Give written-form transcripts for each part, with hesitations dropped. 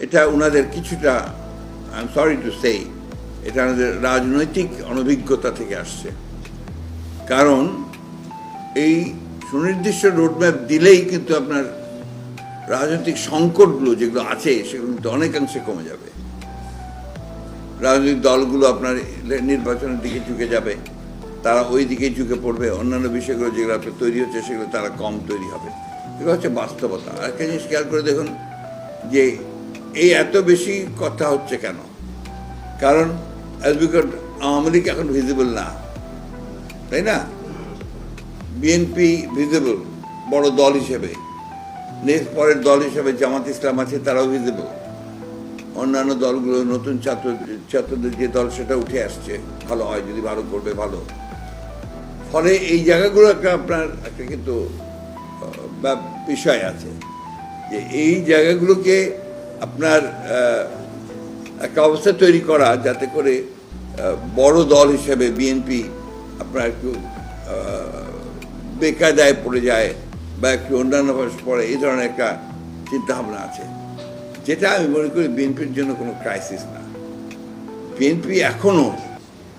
এটা ওনাদের কিছুটা, I am sorry to say, এটা আমাদের রাজনৈতিক অনভিজ্ঞতা থেকে আসছে। কারণ এই সুনির্দিষ্ট রোডম্যাপ দিলেই কিন্তু আপনার রাজনৈতিক সংকটগুলো যেগুলো আছে সেগুলো কিন্তু অনেকাংশে কমে যাবে। রাজনৈতিক দলগুলো আপনার নির্বাচনের দিকে ঝুঁকে যাবে, তারা ওই দিকে ঝুঁকে পড়বে, অন্যান্য বিষয়গুলো যেগুলো আপনার তৈরি হচ্ছে সেগুলো তারা কম তৈরি হবে। এগুলো হচ্ছে বাস্তবতা। আর একটা জিনিস খেয়াল করে দেখুন যে এই এত বেশি কথা হচ্ছে কেন? কারণ অ্যাজ বিকজ আওয়ামী লীগ এখন ভিজিবল না, তাই না? বিএনপি ভিজিবল বড় দল হিসেবে, নেক্সট পরের দল হিসেবে জামাত ইসলাম আছে, তারাও ভিজিবল। অন্যান্য দলগুলো নতুন ছাত্রদের যে দল সেটা উঠে আসছে, ভালো হয় যদি ভালো করবে ভালো। ফলে এই জায়গাগুলো আপনার একটা কিন্তু বিষয় আছে যে এই জায়গাগুলোকে আপনার একটা অবস্থা তৈরি করা যাতে করে বড় দল হিসেবে বিএনপি আপনার একটু বেকায়দায় পড়ে যায় বা একটু অন্যান্য পড়ে, এই ধরনের একটা চিন্তাভাবনা আছে, যেটা আমি মনে করি বিএনপির জন্য কোনো ক্রাইসিস না। বিএনপি এখনও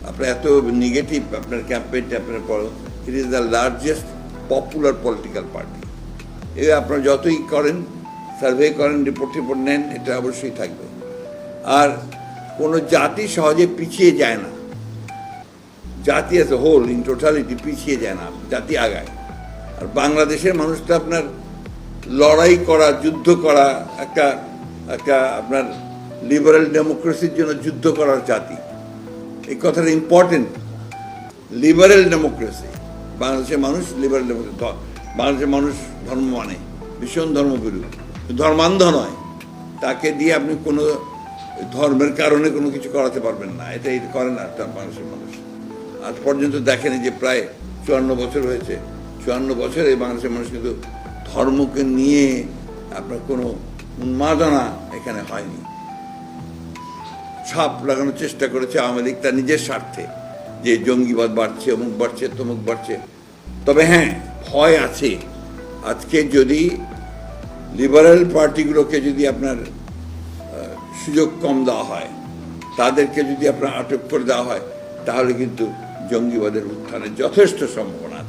আপনার এত নেগেটিভ আপনার ক্যাম্পেইনটা আপনার পর, it is the largest popular political party. এ আপনারা যতই করেন, সার্ভে করেন, রিপোর্ট নেন, এটা অবশ্যই থাকবে। আর কোনো জাতি সহজে পিছিয়ে যায় না, জাতি as a whole in totality পিছিয়ে যায় না, জাতি আগায়। আর বাংলাদেশের মানুষটা আপনার লড়াই করা, যুদ্ধ করা, একটা একটা আপনার লিবারেল ডেমোক্রেসির জন্য যুদ্ধ করার জাতি। এই কথাটা ইম্পর্টেন্ট। লিবারেল ডেমোক্রেসি, বাংলাদেশের মানুষ লিবারেল ডেমোক্রেসি, বাংলাদেশের মানুষ ধর্ম মানে, ভীষণ ধর্মবিরু, ধর্মান্ধ নয়। তাকে দিয়ে আপনি কোনো ধর্মের কারণে কোনো কিছু করাতে পারবেন না, এটাই করে না তার বাংলাদেশের মানুষ। আজ পর্যন্ত দেখেনি যে প্রায় 54 বছর হয়েছে, 54 বছরে বাংলাদেশের মানুষ কিন্তু ধর্মকে নিয়ে আপনার কোনো উন্মাদনা এখানে হয়নি। ছাপ লাগানোর চেষ্টা করেছে আওয়ামী লীগ তার নিজের স্বার্থে, যে জঙ্গিবাদ বাড়ছে, অমুক বাড়ছে, তমুক বাড়ছে। তবে হ্যাঁ, ভয় আছে। আজকে যদি লিবারেল পার্টিগুলোকে যদি আপনার সুযোগ কম দেওয়া হয়, তাদেরকে যদি আপনার আটক করে দেওয়া হয়, তাহলে কিন্তু জঙ্গিবাদের উত্থানের যথেষ্ট সম্ভাবনা